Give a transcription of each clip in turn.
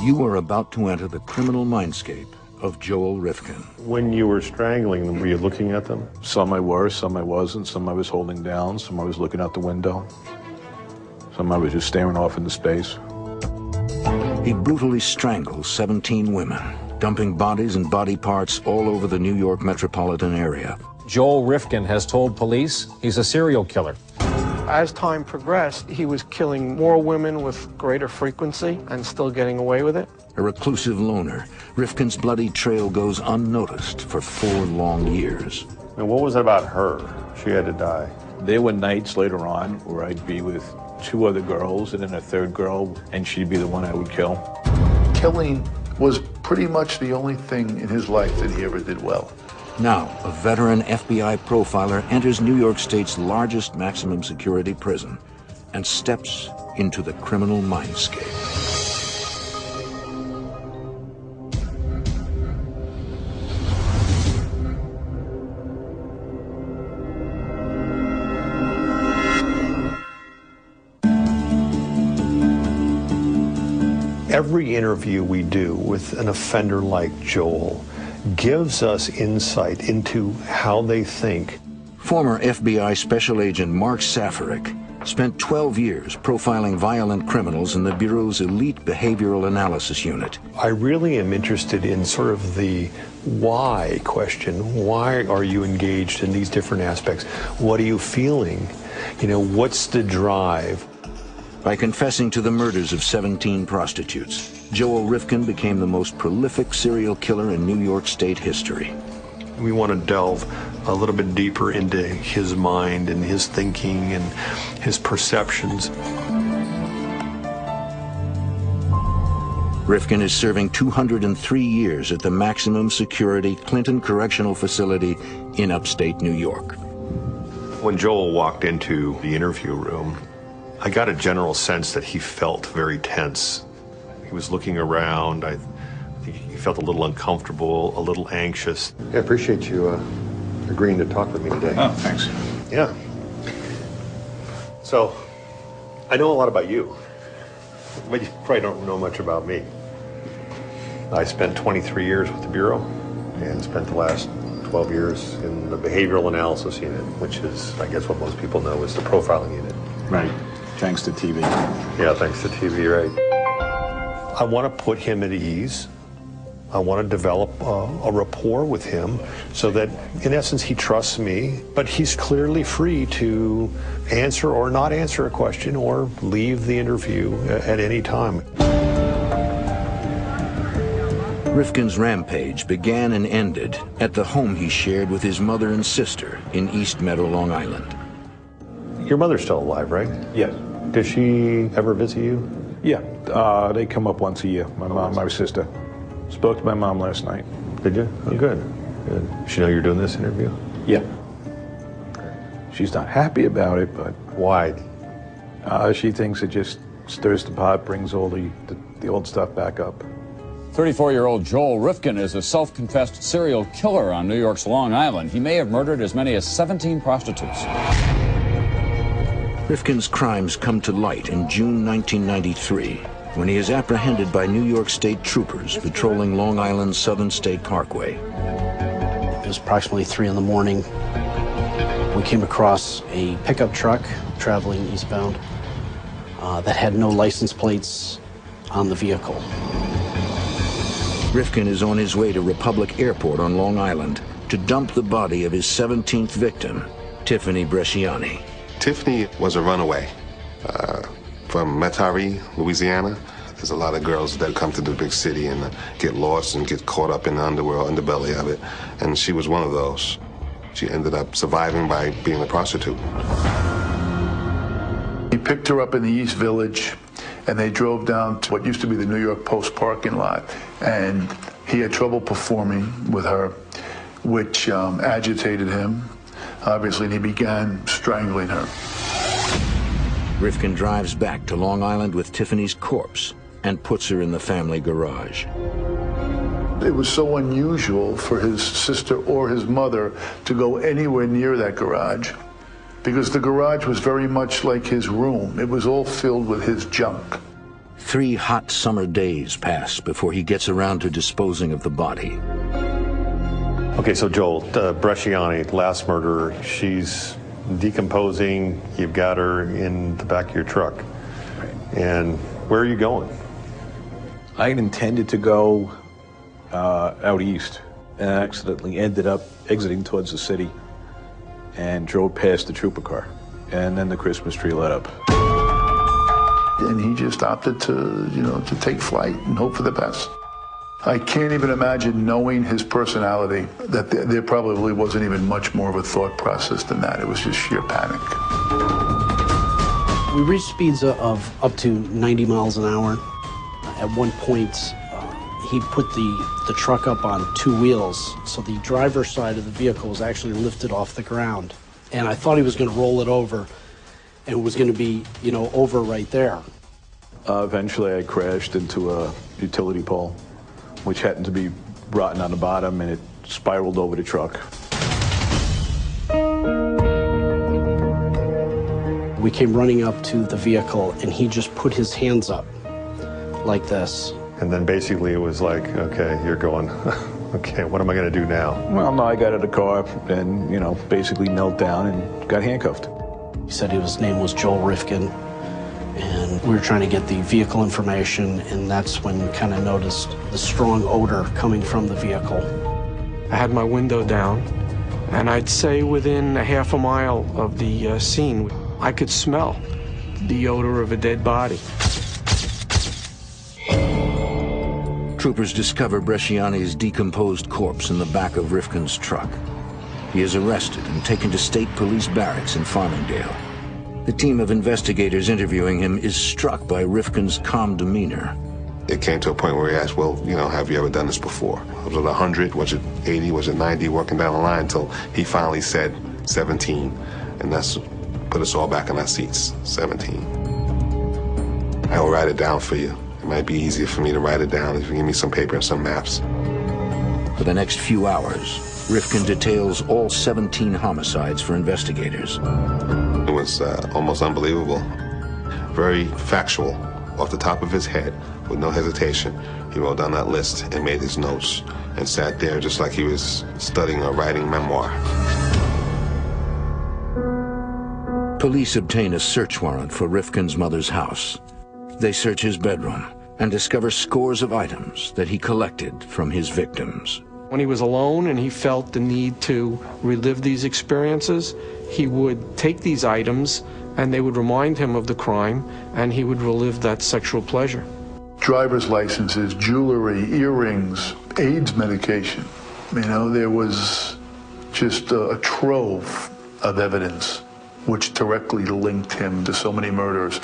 You are about to enter the criminal mindscape of Joel Rifkin. When you were strangling them, were you looking at them? Some I were, some I wasn't. Some I was holding down, some I was looking out the window. Some I was just staring off into space. He brutally strangles 17 women, dumping bodies and body parts all over the New York metropolitan area. Joel Rifkin has told police he's a serial killer. As time progressed, he was killing more women with greater frequency and still getting away with it. A reclusive loner, Rifkin's bloody trail goes unnoticed for 4 long years. And what was it about her? She had to die. There were nights later on where I'd be with 2 other girls and then a 3rd girl, and she'd be the one I would kill. Killing was pretty much the only thing in his life that he ever did well. Now, a veteran FBI profiler enters New York State's largest maximum security prison and steps into the criminal mindscape. Every interview we do with an offender like Joel gives us insight into how they think. Former FBI Special Agent Mark Safarik spent 12 years profiling violent criminals in the Bureau's elite behavioral analysis unit. I really am interested in sort of the why question. Why are you engaged in these different aspects? What are you feeling? You know, what's the drive? By confessing to the murders of 17 prostitutes, Joel Rifkin became the most prolific serial killer in New York State history. We want to delve a little bit deeper into his mind and his thinking and his perceptions. Rifkin is serving 203 years at the maximum security Clinton Correctional Facility in upstate New York. When Joel walked into the interview room, I got a general sense that he felt very tense. He was looking around. I think he felt a little uncomfortable, a little anxious. I appreciate you agreeing to talk with me today. Oh, thanks. Yeah. So, I know a lot about you, but you probably don't know much about me. I spent 23 years with the Bureau and spent the last 12 years in the behavioral analysis unit, which is, I guess, what most people know is the profiling unit. Right. Thanks to TV. Yeah, thanks to TV, right. I want to put him at ease. I want to develop a rapport with him so that, in essence, he trusts me, but he's clearly free to answer or not answer a question or leave the interview at any time. Rifkin's rampage began and ended at the home he shared with his mother and sister in East Meadow, Long Island. Your mother's still alive, right? Yes. Does she ever visit you? Yeah, they come up once a year, my mom, my sister. Spoke to my mom last night. Did you? Oh, good. Good. Does she know you're doing this interview? Yeah. She's not happy about it, but... Why? She thinks it just stirs the pot, brings all the old stuff back up. 34-year-old Joel Rifkin is a self-confessed serial killer on New York's Long Island. He may have murdered as many as 17 prostitutes. Rifkin's crimes come to light in June 1993 when he is apprehended by New York State troopers patrolling Long Island's Southern State Parkway. It was approximately 3 in the morning. We came across a pickup truck traveling eastbound that had no license plates on the vehicle. Rifkin is on his way to Republic Airport on Long Island to dump the body of his 17th victim, Tiffany Bresciani. Tiffany was a runaway from Metairie, Louisiana. There's a lot of girls that come to the big city and get lost and get caught up in the underworld, underbelly of it, and she was one of those. She ended up surviving by being a prostitute. He picked her up in the East Village, and they drove down to what used to be the New York Post parking lot, and he had trouble performing with her, which agitated him, obviously, and he began strangling her. Rifkin drives back to Long Island with Tiffany's corpse and puts her in the family garage. It was so unusual for his sister or his mother to go anywhere near that garage because the garage was very much like his room. It was all filled with his junk. 3 hot summer days pass before he gets around to disposing of the body. Okay, so Joel, Bresciani, last murder, she's decomposing. You've got her in the back of your truck. And where are you going? I had intended to go out east, and I accidentally ended up exiting towards the city and drove past the trooper car. And then the Christmas tree lit up. And he just opted to, to take flight and hope for the best. I can't even imagine, knowing his personality, that there probably wasn't even much more of a thought process than that. It was just sheer panic. We reached speeds of up to 90 miles an hour. At one point, he put the truck up on 2 wheels, so the driver's side of the vehicle was actually lifted off the ground. And I thought he was going to roll it over, and it was going to be, over right there. Eventually, I crashed into a utility pole, which happened to be rotten on the bottom, and it spiraled over the truck. We came running up to the vehicle, and he just put his hands up like this. And then basically it was like, okay, you're going, okay, what am I going to do now? Well, no, I got out of the car and, basically knelt down and got handcuffed. He said his name was Joel Rifkin, and we were trying to get the vehicle information, and that's when we kind of noticed the strong odor coming from the vehicle. I had my window down, and I'd say within a half a mile of the scene, I could smell the odor of a dead body. Troopers discover Bresciani's decomposed corpse in the back of Rifkin's truck. He is arrested and taken to state police barracks in Farmingdale. The team of investigators interviewing him is struck by Rifkin's calm demeanor. It came to a point where he asked, well, have you ever done this before? Was it 100? Was it 80? Was it 90? Working down the line until he finally said 17. And that's put us all back in our seats, 17. I will write it down for you. It might be easier for me to write it down if you give me some paper and some maps. For the next few hours, Rifkin details all 17 homicides for investigators. It was almost unbelievable. Very factual, off the top of his head, with no hesitation. He wrote down that list and made his notes and sat there just like he was studying or writing memoir. Police obtain a search warrant for Rifkin's mother's house. They search his bedroom and discover scores of items that he collected from his victims. When he was alone and he felt the need to relive these experiences, he would take these items and they would remind him of the crime, and he would relive that sexual pleasure. Driver's licenses, jewelry, earrings, AIDS medication. There was just a trove of evidence which directly linked him to so many murders.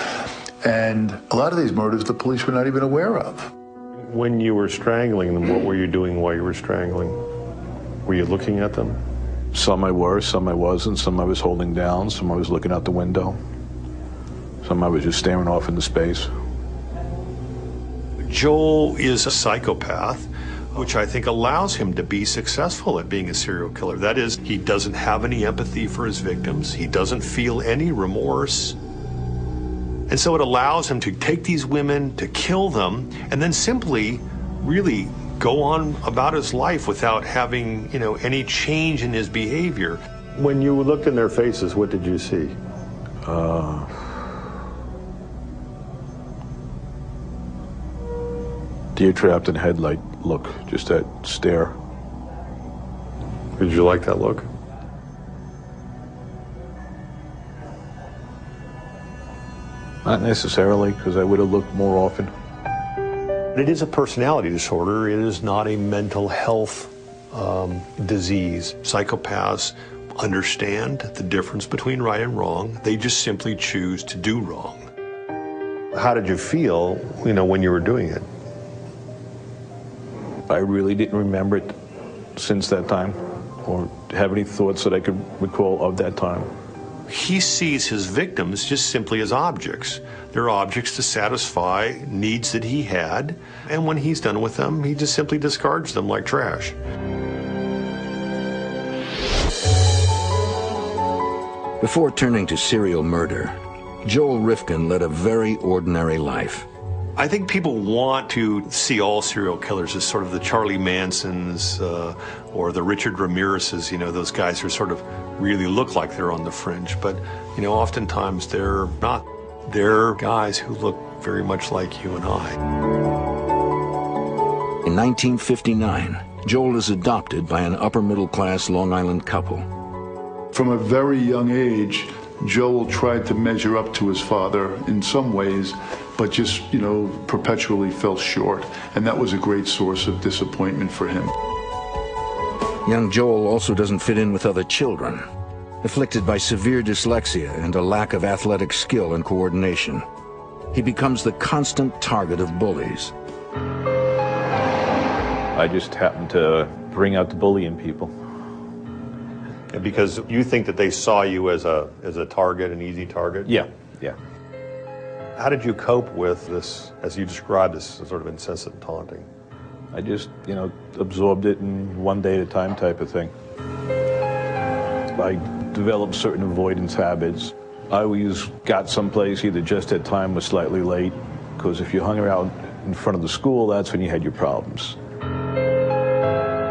And a lot of these murders the police were not even aware of. When you were strangling them, what were you doing while you were strangling? Were you looking at them? Some I were, some I wasn't. Some I was holding down, some I was looking out the window. Some I was just staring off into space. Joel is a psychopath, which I think allows him to be successful at being a serial killer. That is, he doesn't have any empathy for his victims. He doesn't feel any remorse. And so it allows him to take these women, to kill them, and then simply really go on about his life without having, any change in his behavior. When you looked in their faces, what did you see? Deer trapped in headlight look, just that stare. Did you like that look? Not necessarily, because I would have looked more often. It is a personality disorder. It is not a mental health disease. Psychopaths understand the difference between right and wrong. They just simply choose to do wrong. How did you feel, when you were doing it? I really didn't remember it since that time, or have any thoughts that I could recall of that time. He sees his victims just simply as objects. They're objects to satisfy needs that he had, and when he's done with them, he just simply discards them like trash. Before turning to serial murder, Joel Rifkin led a very ordinary life. I think people want to see all serial killers as sort of the Charlie Mansons or the Richard Ramirez's, you know, those guys who sort of really look like they're on the fringe. But, you know, oftentimes they're not. They're guys who look very much like you and I. In 1959, Joel is adopted by an upper-middle-class Long Island couple. From a very young age, Joel tried to measure up to his father in some ways, but just, you know, perpetually fell short. And that was a great source of disappointment for him. Young Joel also doesn't fit in with other children, afflicted by severe dyslexia and a lack of athletic skill and coordination. He becomes the constant target of bullies. I just happened to bring out the bully in people. And because you think that they saw you as a target, an easy target? Yeah, yeah. How did you cope with this, as you described, this sort of incessant taunting? I just, you know, absorbed it in one day at a time type of thing. I developed certain avoidance habits. I always got someplace either just at time or slightly late, because if you hung around in front of the school, that's when you had your problems.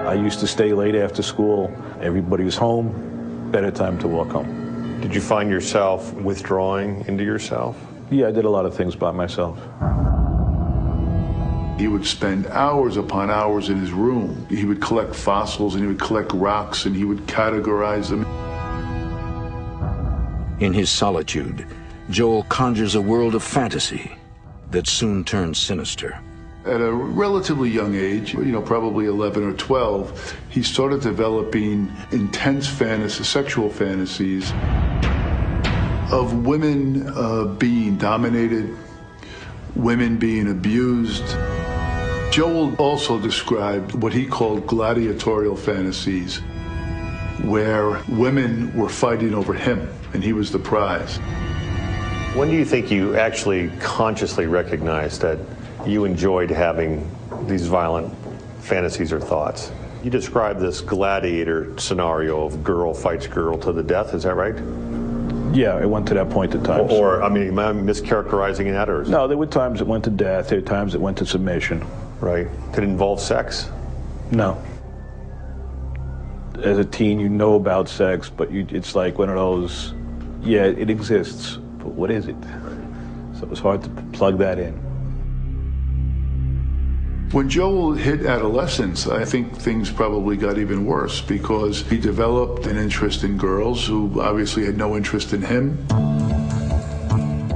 I used to stay late after school. Everybody was home, better time to walk home. Did you find yourself withdrawing into yourself? Yeah, I did a lot of things by myself. He would spend hours upon hours in his room. He would collect fossils and he would collect rocks and he would categorize them. In his solitude, Joel conjures a world of fantasy that soon turns sinister. At a relatively young age, you know, probably 11 or 12, he started developing intense fantasies, sexual fantasies of women being dominated, women being abused. Joel also described what he called gladiatorial fantasies, where women were fighting over him and he was the prize. When do you think you actually consciously recognized that you enjoyed having these violent fantasies or thoughts? You described this gladiator scenario of girl fights girl to the death, is that right? Yeah, it went to that point at times. Or I mean, am I mischaracterizing that? Or no, there were times it went to death, there were times it went to submission. Right. Did it involve sex? No. As a teen, you know about sex, but it's like one of those, yeah, it exists, but what is it? So it was hard to plug that in. When Joel hit adolescence, I think things probably got even worse because he developed an interest in girls who obviously had no interest in him.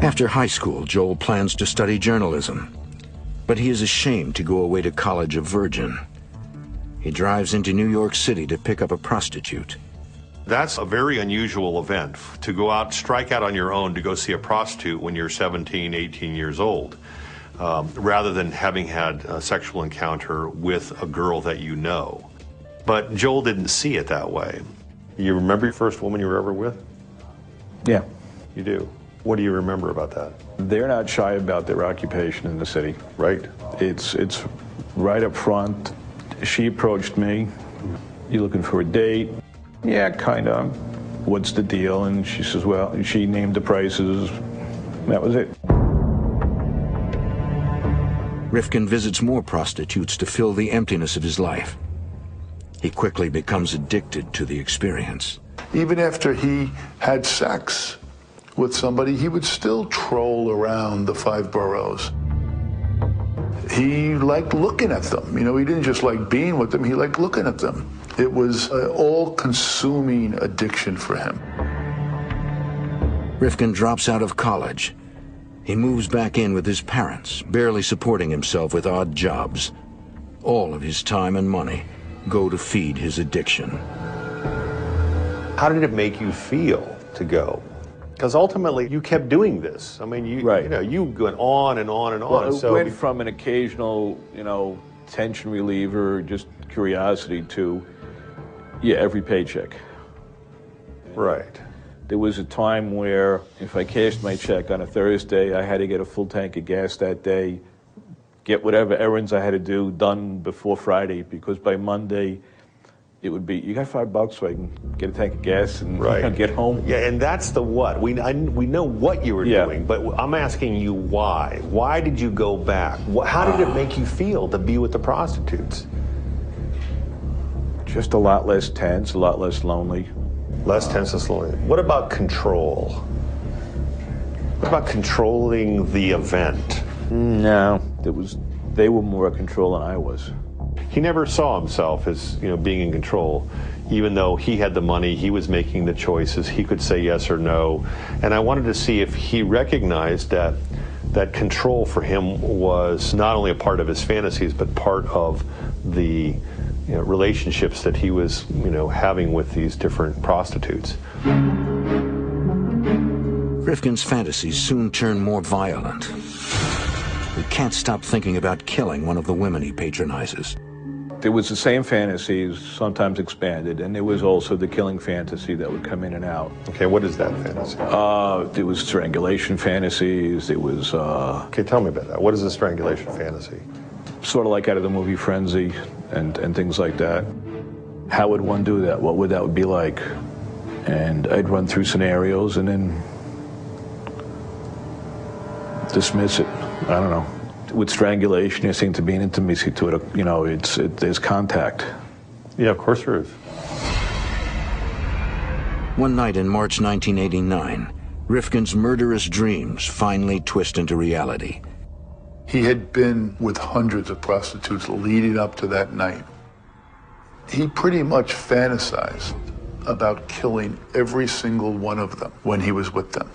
After high school, Joel plans to study journalism, but he is ashamed to go away to college a virgin. He drives into New York City to pick up a prostitute. That's a very unusual event, to go out, strike out on your own to go see a prostitute when you're 17, 18 years old. Rather than having had a sexual encounter with a girl that you know. But Joel didn't see it that way. You remember your first woman you were ever with? Yeah. You do? What do you remember about that? They're not shy about their occupation in the city. Right. It's right up front. She approached me. You looking for a date? Yeah, kind of. What's the deal? And she says, well, she named the prices. That was it. Rifkin visits more prostitutes to fill the emptiness of his life. He quickly becomes addicted to the experience. Even after he had sex with somebody, he would still troll around the 5 boroughs. He liked looking at them. You know, he didn't just like being with them, he liked looking at them. It was an all-consuming addiction for him. Rifkin drops out of college. He moves back in with his parents, barely supporting himself with odd jobs. All of his time and money go to feed his addiction. How did it make you feel to go? Because ultimately, you kept doing this. I mean, you went on and on and on. Well, it went from an occasional, tension reliever, just curiosity, to, every paycheck. Right. There was a time where if I cashed my check on a Thursday, I had to get a full tank of gas that day, get whatever errands I had to do done before Friday, because by Monday, It would be, you got $5 so I can get a tank of gas and Right. get home. Yeah, and that's the what. We know what you were doing, but I'm asking you why. Why did you go back? How did it make you feel to be with the prostitutes? Just a lot less tense, a lot less lonely. Less tense, less lonely. What about control? What about controlling the event? No, they were more control than I was. He never saw himself as, being in control. Even though he had the money, he was making the choices, he could say yes or no. And I wanted to see if he recognized that control for him was not only a part of his fantasies, but part of the relationships that he was, having with these different prostitutes. Rifkin's fantasies soon turn more violent. He can't stop thinking about killing one of the women he patronizes. There was the same fantasies, sometimes expanded, and there was also the killing fantasy that would come in and out. Okay, what is that fantasy? There was strangulation fantasies, there was... Okay, tell me about that. What is a strangulation fantasy? Sort of like out of the movie Frenzy and things like that. How would one do that? What would that be like? And I'd run through scenarios and then dismiss it. I don't know. With strangulation, there seems to be an intimacy to it. There's contact. Yeah, of course there is. One night in March 1989, Rifkin's murderous dreams finally twist into reality. He had been with hundreds of prostitutes leading up to that night. He pretty much fantasized about killing every single one of them when he was with them.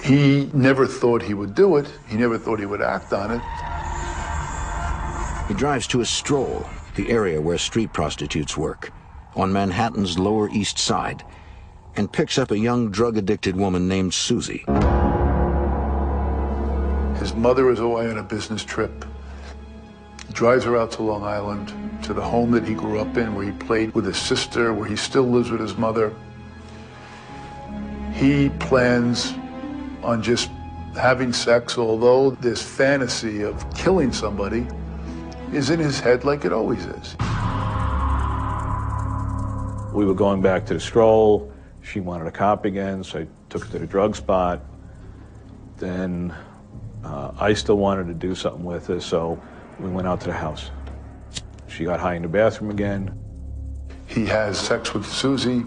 He never thought he would do it. He never thought he would act on it. He drives to a stroll, the area where street prostitutes work, on Manhattan's Lower East Side, and picks up a young drug-addicted woman named Susie. His mother is away on a business trip. He drives her out to Long Island, to the home that he grew up in, where he played with his sister, where he still lives with his mother. He plans on just having sex, although this fantasy of killing somebody is in his head like it always is. We were going back to the stroll. She wanted a cop again, so I took her to the drug spot. Then I still wanted to do something with her, so we went out to the house. She got high in the bathroom again. He has sex with Susie.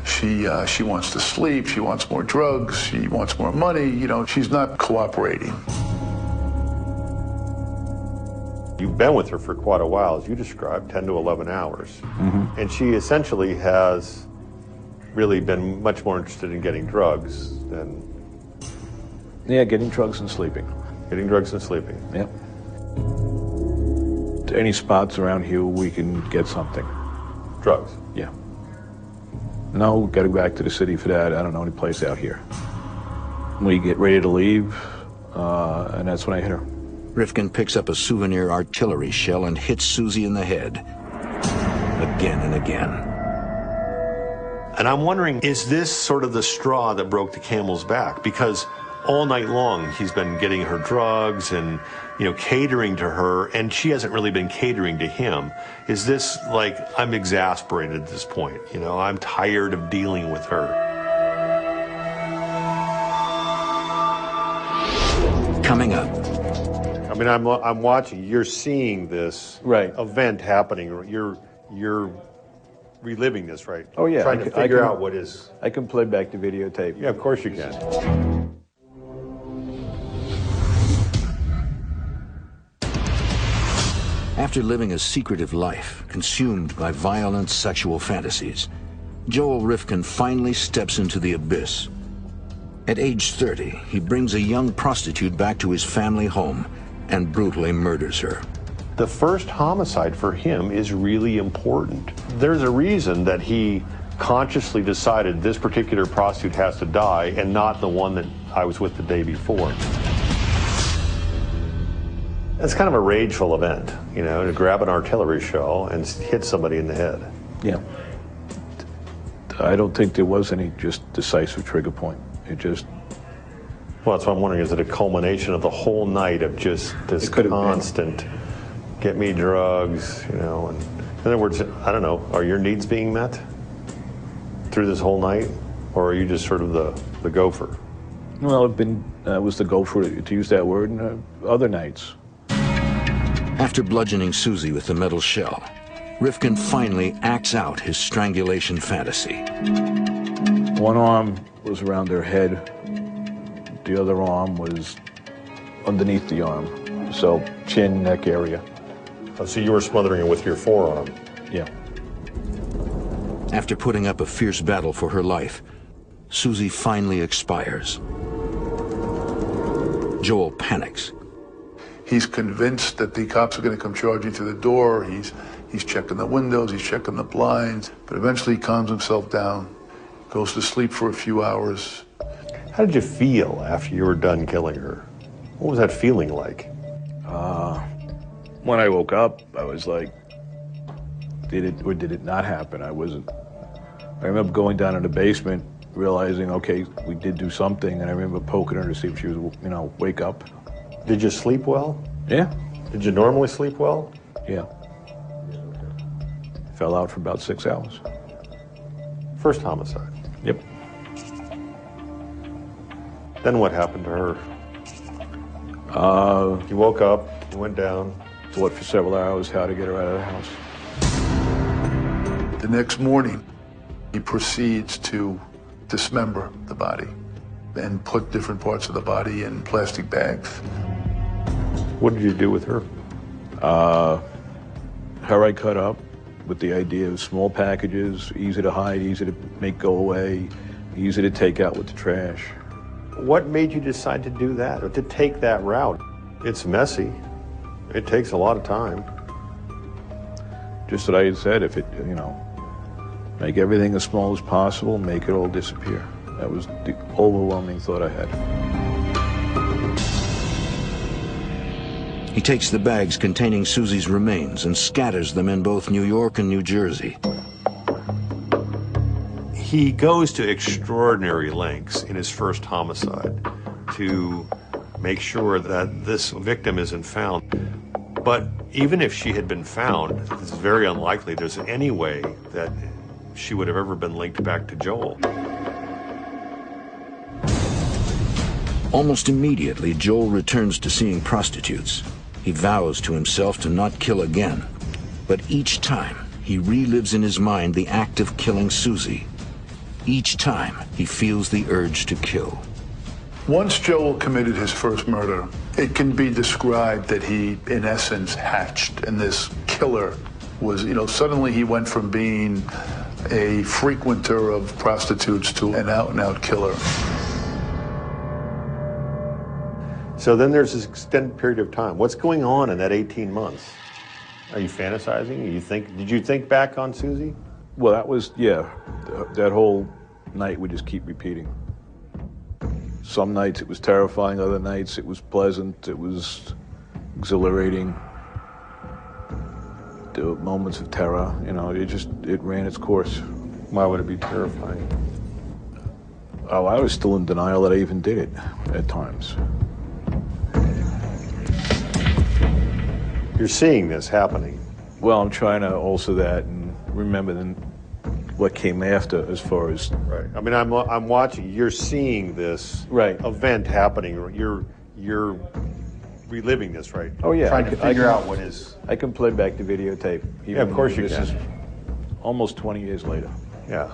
She wants to sleep, she wants more drugs, she wants more money, she's not cooperating. You've been with her for quite a while, as you described, 10 to 11 hours. Mm-hmm. And she essentially has really been much more interested in getting drugs than... Yeah, getting drugs and sleeping. Getting drugs and sleeping. Yep. Any spots around here we can get something. Drugs? Yeah. No, we've got to go back to the city for that. I don't know any place out here. We get ready to leave, and that's when I hit her. Rifkin picks up a souvenir artillery shell and hits Susie in the head. Again and again. And I'm wondering, is this sort of the straw that broke the camel's back? Because all night long he's been getting her drugs and, catering to her, and she hasn't really been catering to him. Is this like, I'm exasperated at this point, I'm tired of dealing with her. Coming up. I mean, I'm watching, you're seeing this event happening, you're reliving this, right? Oh yeah. Trying to figure out what is... I can play back the videotape. Yeah, of course you can. After living a secretive life, consumed by violent sexual fantasies, Joel Rifkin finally steps into the abyss. At age 30, he brings a young prostitute back to his family home and brutally murders her. The first homicide for him is really important. There's a reason that he consciously decided this particular prostitute has to die and not the one that I was with the day before. It's kind of a rageful event, to grab an artillery shell and hit somebody in the head. Yeah. I don't think there was any just decisive trigger point. It just... Well, that's what I'm wondering. Is it a culmination of the whole night of just this constant, get me drugs, and In other words, I don't know, are your needs being met through this whole night? Or are you just sort of the gopher? Well, I've been, was the gopher, to use that word, other nights. After bludgeoning Susie with the metal shell, Rifkin finally acts out his strangulation fantasy. One arm was around her head. The other arm was underneath the arm. So chin, neck area. Oh, so you were smothering her with your forearm? Yeah. After putting up a fierce battle for her life, Susie finally expires. Joel panics. He's convinced that the cops are going to come charging through the door. He's checking the windows, he's checking the blinds, but eventually he calms himself down, goes to sleep for a few hours. How did you feel after you were done killing her? What was that feeling like? When I woke up, I was like, did it or did it not happen? I remember going down in the basement, realizing, okay, we did do something, and I remember poking her to see if she was, wake up. Did you sleep well? Yeah. Did you normally sleep well? Yeah. Fell out for about 6 hours. First homicide? Yep. Then what happened to her? You woke up, you went down. Thought for several hours how to get her out of the house. The next morning, he proceeds to dismember the body and put different parts of the body in plastic bags. What did you do with her? Her I cut up with the idea of small packages, easy to hide, easy to make go away, easy to take out with the trash. What made you decide to do that, or to take that route? It's messy. It takes a lot of time. Just what I had said, if it, make everything as small as possible, make it all disappear. That was the overwhelming thought I had. He takes the bags containing Susie's remains and scatters them in both New York and New Jersey. He goes to extraordinary lengths in his first homicide to make sure that this victim isn't found. But even if she had been found, it's very unlikely there's any way that she would have ever been linked back to Joel. Almost immediately, Joel returns to seeing prostitutes. He vows to himself to not kill again. But each time, he relives in his mind the act of killing Susie. Each time, he feels the urge to kill. Once Joel committed his first murder, it can be described that he, in essence, hatched, and this killer was, suddenly he went from being a frequenter of prostitutes to an out-and-out killer. So then there's this extended period of time. What's going on in that 18 months? Are you fantasizing? Did you think back on Susie? Well, that was, that whole night we just keep repeating. Some nights it was terrifying, other nights it was pleasant, it was exhilarating. There were moments of terror, it ran its course. Why would it be terrifying? Oh, I was still in denial that I even did it at times. You're seeing this happening. Well, I'm trying to also that and remember then what came after as far as... Right. I mean, I'm watching, you're seeing this event happening. You're reliving this, right? Oh, yeah. Trying to figure out what is... I can play back the videotape. Yeah, of course you can. This is almost 20 years later. Yeah.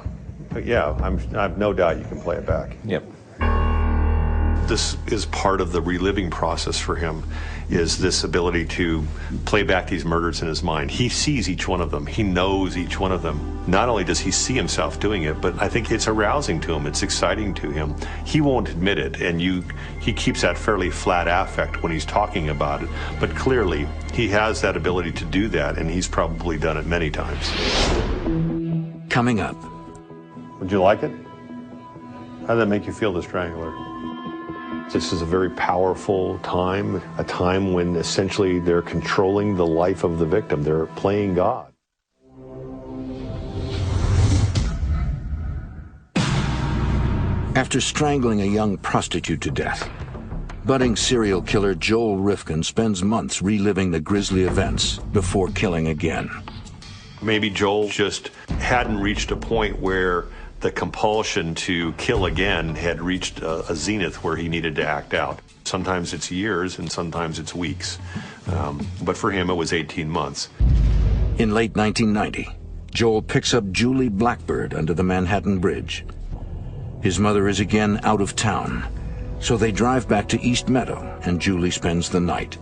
But yeah, I have no doubt you can play it back. Yep. This is part of the reliving process for him, is this ability to play back these murders in his mind. He sees each one of them. He knows each one of them. Not only does he see himself doing it, but I think it's arousing to him. It's exciting to him. He won't admit it, and he keeps that fairly flat affect when he's talking about it. But clearly, he has that ability to do that, and he's probably done it many times. Coming up. Would you like it? How did that make you feel, The Strangler? This is a very powerful time, a time when essentially they're controlling the life of the victim. They're playing God. After strangling a young prostitute to death, budding serial killer Joel Rifkin spends months reliving the grisly events before killing again. Maybe Joel just hadn't reached a point where the compulsion to kill again had reached a zenith where he needed to act out. Sometimes it's years and sometimes it's weeks. But for him, it was 18 months. In late 1990, Joel picks up Julie Blackbird under the Manhattan Bridge. His mother is again out of town, so they drive back to East Meadow, and Julie spends the night.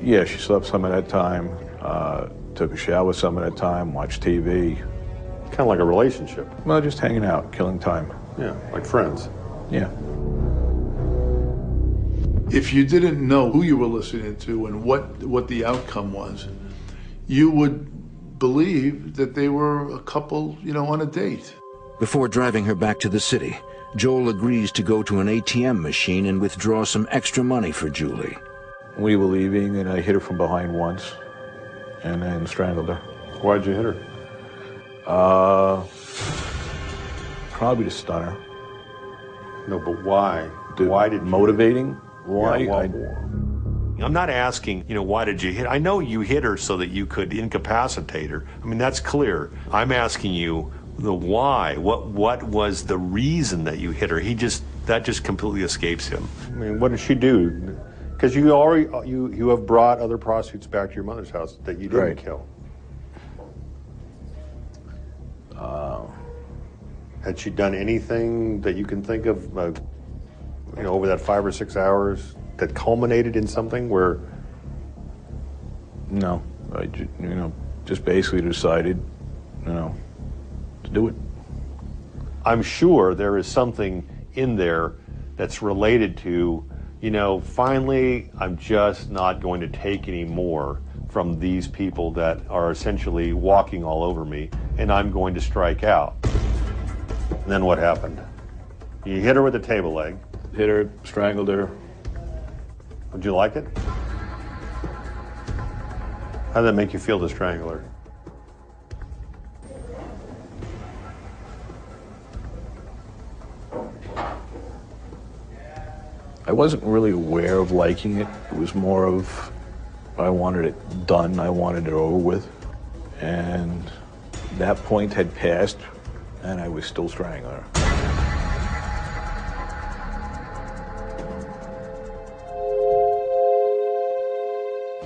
Yeah, she slept some of that time, took a shower some of that time, watched TV. Kind of like a relationship. Well, just hanging out, killing time. Yeah, like friends. Yeah. If you didn't know who you were listening to and what the outcome was, you would believe that they were a couple, on a date. Before driving her back to the city, Joel agrees to go to an ATM machine and withdraw some extra money for Julie. We were leaving, and I hit her from behind once, and then strangled her. Why'd you hit her? Probably to stun her. No, but why? Why did motivating? Why? Yeah, I'm not asking, why did you hit? I know you hit her so that you could incapacitate her. I mean, that's clear. I'm asking you the why. What was the reason that you hit her? That just completely escapes him. I mean, what did she do? Because you have brought other prostitutes back to your mother's house that you didn't kill. Had she done anything that you can think of, over that 5 or 6 hours that culminated in something where? No, I just basically decided, to do it. I'm sure there is something in there that's related to, finally, I'm just not going to take any more from these people that are essentially walking all over me, and I'm going to strike out. And then what happened? You hit her with a table leg. Hit her, strangled her. Would you like it? How did that make you feel to strangle her? I wasn't really aware of liking it. It was more of, I wanted it done, I wanted it over with. And that point had passed, and I was still strangling her.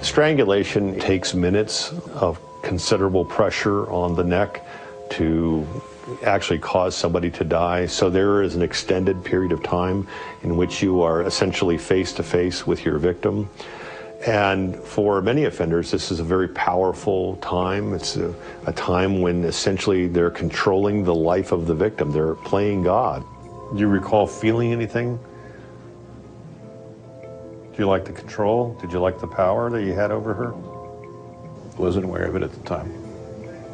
Strangulation takes minutes of considerable pressure on the neck to actually cause somebody to die. So there is an extended period of time in which you are essentially face to face with your victim. And for many offenders, this is a very powerful time. It's a time when essentially they're controlling the life of the victim. They're playing God. Do you recall feeling anything? Do you like the control? Did you like the power that you had over her? Wasn't aware of it at the time.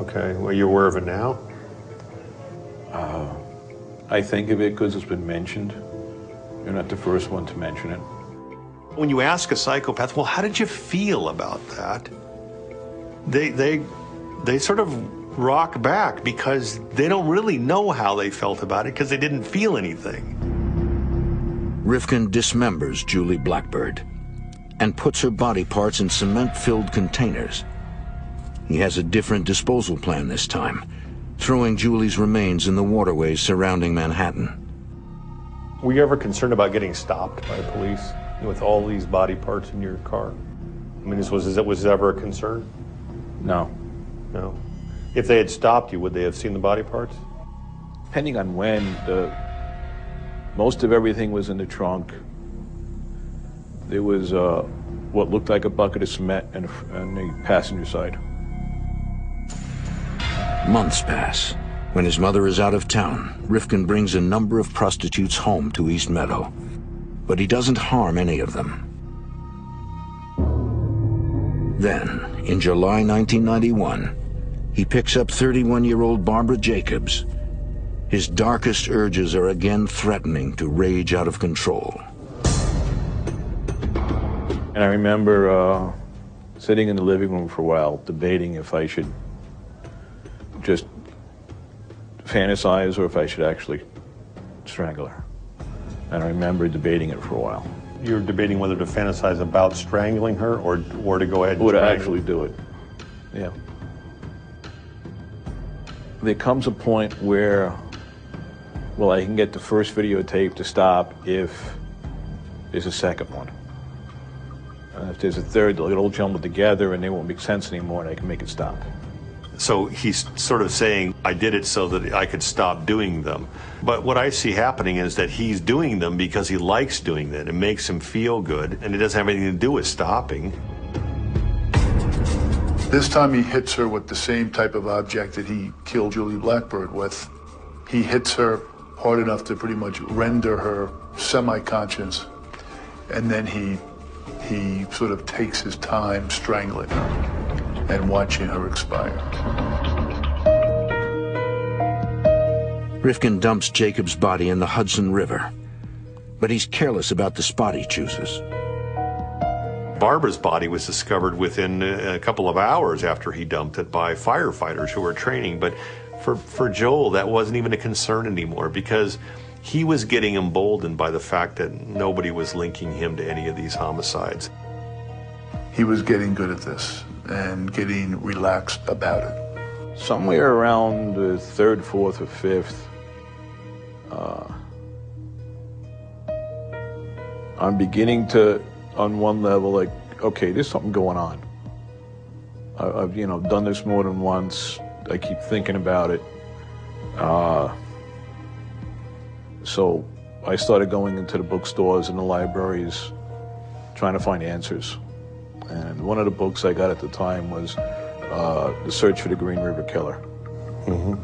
Okay, well, you're aware of it now? I think of it because it's been mentioned. You're not the first one to mention it. When you ask a psychopath, well, how did you feel about that? They sort of rock back because they don't really know how they felt about it because they didn't feel anything. Rifkin dismembers Julie Blackbird and puts her body parts in cement-filled containers. He has a different disposal plan this time, throwing Julie's remains in the waterways surrounding Manhattan. Were you ever concerned about getting stopped by police with all these body parts in your car? I mean, was it ever a concern? No. No. If they had stopped you, would they have seen the body parts? Depending on when, most of everything was in the trunk. There was what looked like a bucket of cement on the passenger side. Months pass. When his mother is out of town, Rifkin brings a number of prostitutes home to East Meadow, but he doesn't harm any of them. Then, in July 1991, he picks up 31-year-old Barbara Jacobs. His darkest urges are again threatening to rage out of control. And I remember sitting in the living room for a while, debating if I should just fantasize or if I should actually strangle her. And I remember debating it for a while. You were debating whether to fantasize about strangling her or to go ahead and Or to strangle actually do it. Yeah. there comes a point where, well, I can get the first videotape to stop if there's a second one. If there's a third, they'll get all jumbled together and they won't make sense anymore and I can make it stop. So he's sort of saying, I did it so that I could stop doing them. But what I see happening is that he's doing them because he likes doing them. It makes him feel good, and it doesn't have anything to do with stopping. This time he hits her with the same type of object that he killed Julie Blackbird with. He hits her hard enough to pretty much render her semi-conscious, and then he sort of takes his time strangling her and watching her expire. Rifkin dumps Jacob's body in the Hudson River, but he's careless about the spot he chooses. Barbara's body was discovered within a couple of hours after he dumped it by firefighters who were training. But for Joel, that wasn't even a concern anymore because he was getting emboldened by the fact that nobody was linking him to any of these homicides. He was getting good at this and getting relaxed about it. Somewhere around the third, fourth, or fifth, I'm beginning to, on one level, like, okay, there's something going on. I've done this more than once. I keep thinking about it. So I started going into the bookstores and the libraries, trying to find answers. And one of the books I got at the time was The Search for the Green River Killer. Mm-hmm.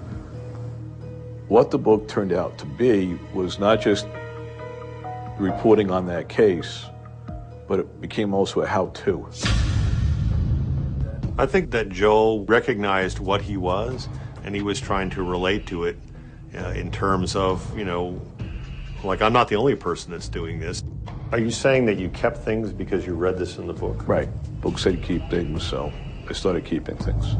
What the book turned out to be was not just reporting on that case, but it became also a how-to. I think that Joel recognized what he was, and he was trying to relate to it in terms of, like, I'm not the only person that's doing this. Are you saying that you kept things because you read this in the book? Right. Book said keep things, so I started keeping things.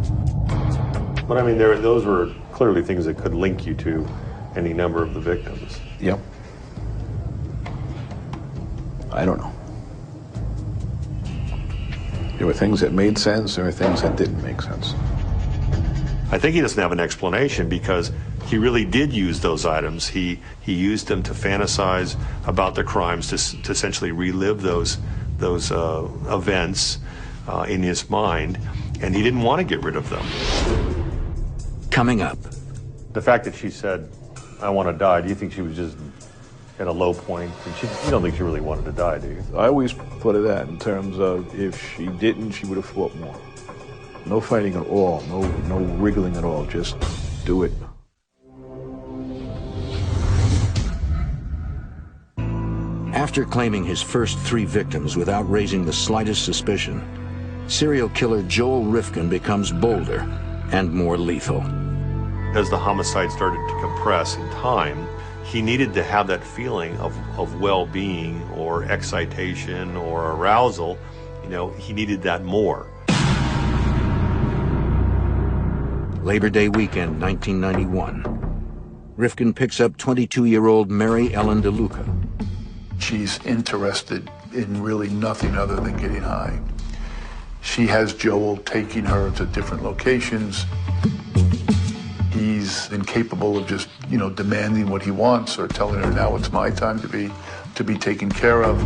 But I mean, those were clearly things that could link you to any number of the victims. Yep. I don't know. There were things that made sense, there were things that didn't make sense. I think he doesn't have an explanation because he really did use those items. He used them to fantasize about the crimes, to essentially relive those events in his mind, and he didn't want to get rid of them. Coming up. The fact that she said, I want to die, do you think she was just at a low point? You don't think she really wanted to die, do you? I always put it that in terms of if she didn't, she would have fought more. No fighting at all, no wriggling at all, just do it. After claiming his first 3 victims without raising the slightest suspicion, serial killer Joel Rifkin becomes bolder and more lethal. As the homicide started to compress in time, he needed to have that feeling of well-being or excitation or arousal. He needed that more. Labor Day weekend, 1991. Rifkin picks up 22-year-old Mary Ellen DeLuca. She's interested in really nothing other than getting high. She has Joel taking her to different locations. He's incapable of just, demanding what he wants or telling her, now it's my time to be taken care of.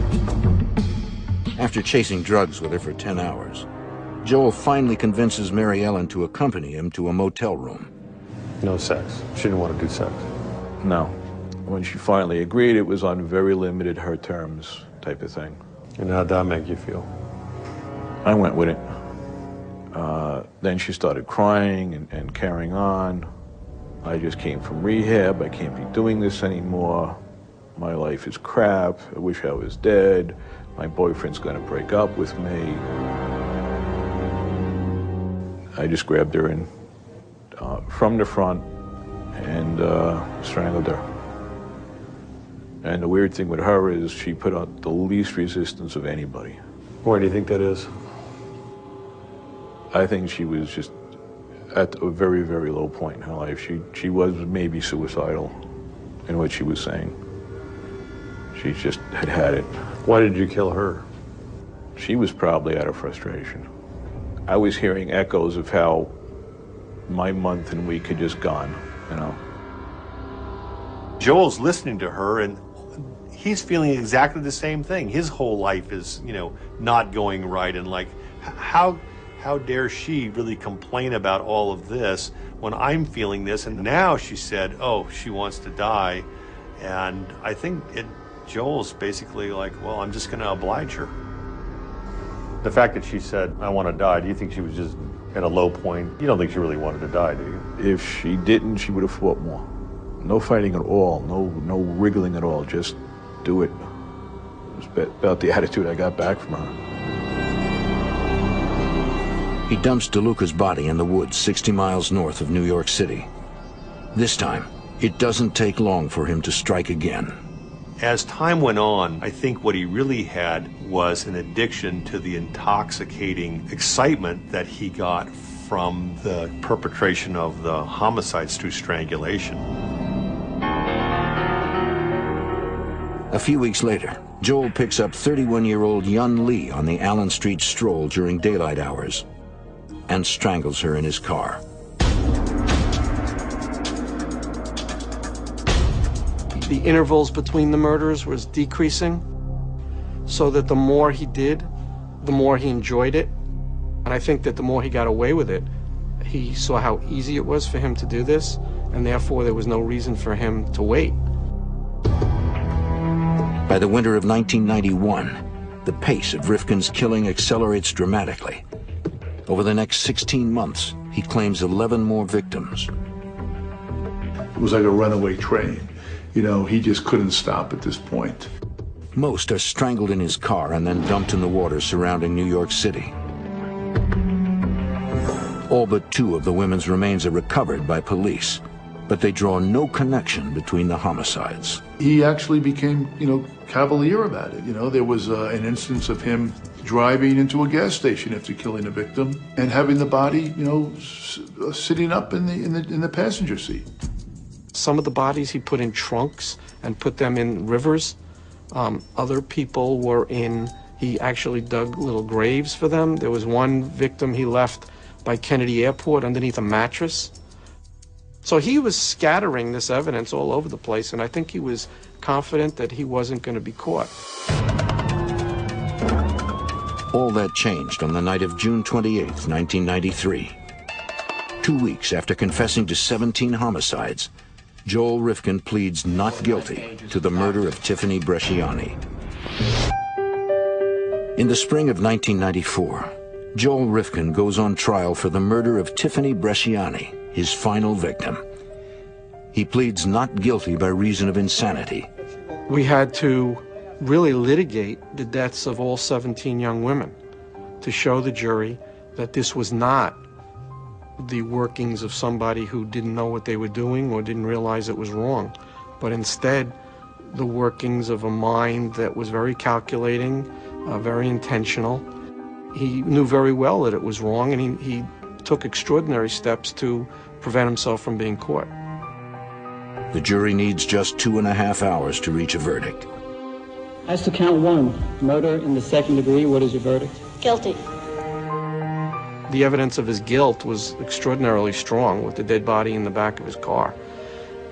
After chasing drugs with her for 10 hours, Joel finally convinces Mary Ellen to accompany him to a motel room. No sex. She didn't want to do sex. No. When she finally agreed, it was on very limited her terms type of thing. And how'd that make you feel? I went with it. Then she started crying and carrying on. I just came from rehab. I can't be doing this anymore. My life is crap. I wish I was dead. My boyfriend's gonna break up with me. I just grabbed her in from the front and strangled her. And the weird thing with her is she put out the least resistance of anybody. Why do you think that is? I think she was just at a very, very low point in her life. She was maybe suicidal in what she was saying. She just had it. Why did you kill her? She was probably out of frustration. I was hearing echoes of how my month and week had just gone, you know. Joel's listening to her, and he's feeling exactly the same thing. His whole life is, not going right, and like, how dare she really complain about all of this when I'm feeling this? And now she said, oh, she wants to die. And I think Joel's basically like, well, I'm just going to oblige her. The fact that she said, I want to die, do you think she was just at a low point? You don't think she really wanted to die, do you? If she didn't, she would have fought more. No fighting at all, no wriggling at all, just do it. It was about the attitude I got back from her. He dumps DeLuca's body in the woods 60 miles north of New York City. This time, it doesn't take long for him to strike again. As time went on, I think what he really had was an addiction to the intoxicating excitement that he got from the perpetration of the homicides through strangulation. A few weeks later, Joel picks up 31-year-old Yun Lee on the Allen Street stroll during daylight hours and strangles her in his car. The intervals between the murders was decreasing, so that the more he did, the more he enjoyed it. And I think that the more he got away with it, he saw how easy it was for him to do this, and therefore there was no reason for him to wait. By the winter of 1991, the pace of Rifkin's killing accelerates dramatically. Over the next 16 months, he claims 11 more victims. It was like a runaway train. He just couldn't stop at this point. Most are strangled in his car and then dumped in the water surrounding New York City. All but 2 of the women's remains are recovered by police, but they draw no connection between the homicides. He actually became, cavalier about it. There was an instance of him driving into a gas station after killing a victim and having the body, sitting up in the passenger seat. Some of the bodies he put in trunks and put them in rivers. Other people he actually dug little graves for them. There was one victim he left by Kennedy Airport underneath a mattress. So he was scattering this evidence all over the place, and I think he was confident that he wasn't going to be caught. All that changed on the night of June 28, 1993. 2 weeks after confessing to 17 homicides, Joel Rifkin pleads not guilty to the murder of Tiffany Bresciani. In the spring of 1994, Joel Rifkin goes on trial for the murder of Tiffany Bresciani, his final victim. He pleads not guilty by reason of insanity. We had to really litigate the deaths of all 17 young women to show the jury that this was not the workings of somebody who didn't know what they were doing or didn't realize it was wrong, but instead the workings of a mind that was very calculating, very intentional. He knew very well that it was wrong, and he took extraordinary steps to prevent himself from being caught. The jury needs just 2.5 hours to reach a verdict. As to count 1, murder in the second degree, what is your verdict? Guilty. The evidence of his guilt was extraordinarily strong, with the dead body in the back of his car.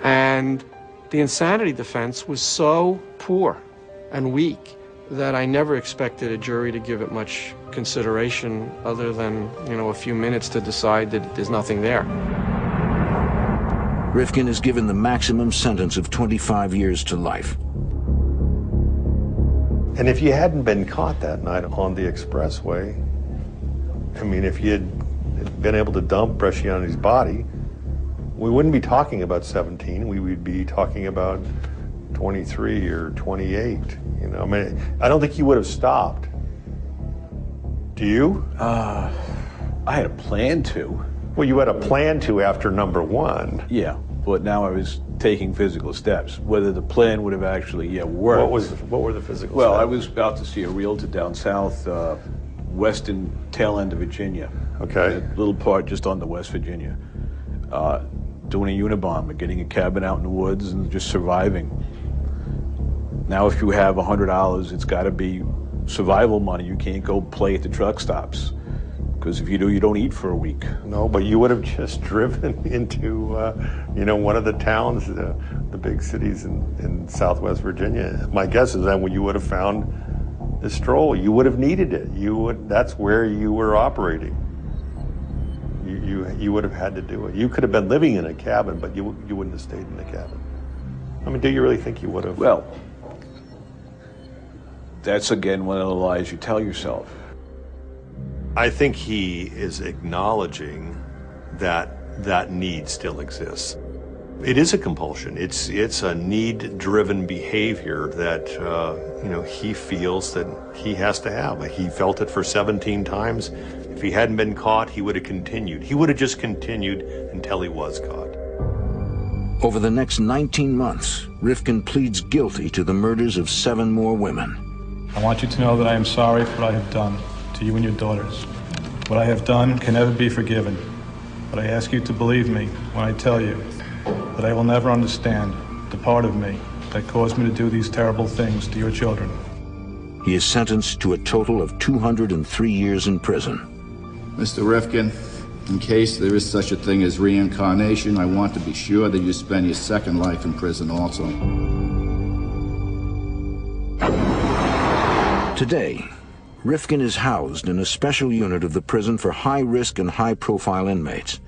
And the insanity defense was so poor and weak that I never expected a jury to give it much consideration other than, a few minutes to decide that there's nothing there. Rifkin is given the maximum sentence of 25 years to life. And if you hadn't been caught that night on the expressway, if you had been able to dump Bresciani's body, we wouldn't be talking about 17. We would be talking about 23 or 28. I don't think you would have stopped. Do you? I had a plan to. Well, you had a plan to after number 1. Yeah, but now I was taking physical steps. Whether the plan would have actually worked. What were the physical steps? Well, I was about to see a realtor down south, western tail end of Virginia. Okay. A little part just on the West Virginia. Doing a Unabomber, getting a cabin out in the woods and just surviving. Now if you have $100, it's got to be survival money. You can't go play at the truck stops. Because if you do, you don't eat for a week. No, but you would have just driven into, one of the towns, the big cities in Southwest Virginia. My guess is that when you would have found the stroll, you would have needed it. That's where you were operating. You would have had to do it. You could have been living in a cabin, but you wouldn't have stayed in the cabin. I mean, do you really think you would have? Well, that's again one of the lies you tell yourself. I think he is acknowledging that that need still exists. It is a compulsion. It's a need-driven behavior that he feels that he has to have. He felt it for 17 times. If he hadn't been caught, he would have continued. He would have just continued until he was caught. Over the next 19 months, Rifkin pleads guilty to the murders of 7 more women. I want you to know that I am sorry for what I have done to you and your daughters. What I have done can never be forgiven, but I ask you to believe me when I tell you that I will never understand the part of me that caused me to do these terrible things to your children. He is sentenced to a total of 203 years in prison. Mr. Rifkin, in case there is such a thing as reincarnation, I want to be sure that you spend your second life in prison also. Today, Rifkin is housed in a special unit of the prison for high-risk and high-profile inmates.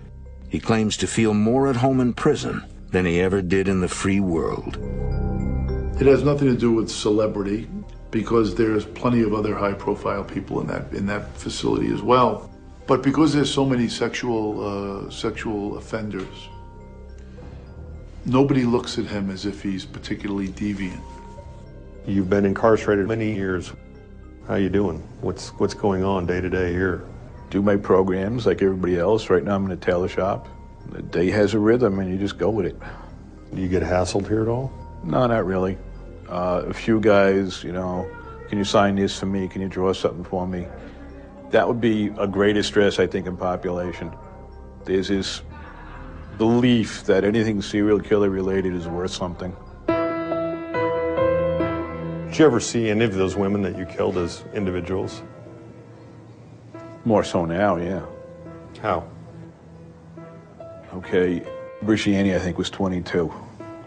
He claims to feel more at home in prison than he ever did in the free world. It has nothing to do with celebrity, because there's plenty of other high-profile people in that facility as well. But because there's so many sexual offenders, nobody looks at him as if he's particularly deviant. You've been incarcerated many years. How you doing? What's going on day to day here? Do my programs like everybody else. Right now I'm in a tailor shop. The day has a rhythm and you just go with it. Do you get hassled here at all? No, not really. A few guys, can you sign this for me? Can you draw something for me? That would be a greater stress, I think, in population. There's this belief that anything serial killer related is worth something. Did you ever see any of those women that you killed as individuals? More so now, yeah. How? Okay, Bresciani, I think, was 22.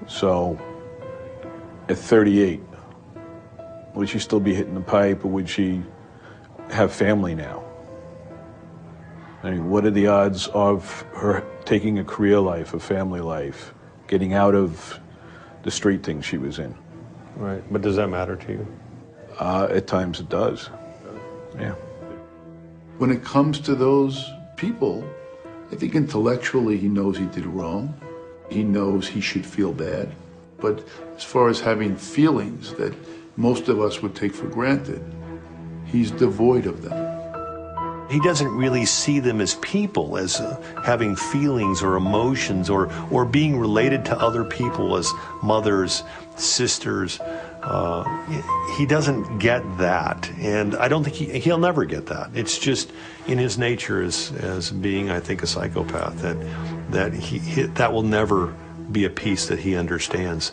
So, at 38, would she still be hitting the pipe, or would she have family now? I mean, what are the odds of her taking a career life, a family life, getting out of the street thing she was in? Right, but does that matter to you? At times it does, yeah. When it comes to those people, I think intellectually he knows he did wrong. He knows he should feel bad. But as far as having feelings that most of us would take for granted, he's devoid of them. He doesn't really see them as people, as having feelings or emotions or being related to other people as mothers, sisters. He doesn't get that, and I don't think he'll never get that. It's just in his nature as being, I think, a psychopath, that will never be a piece that he understands.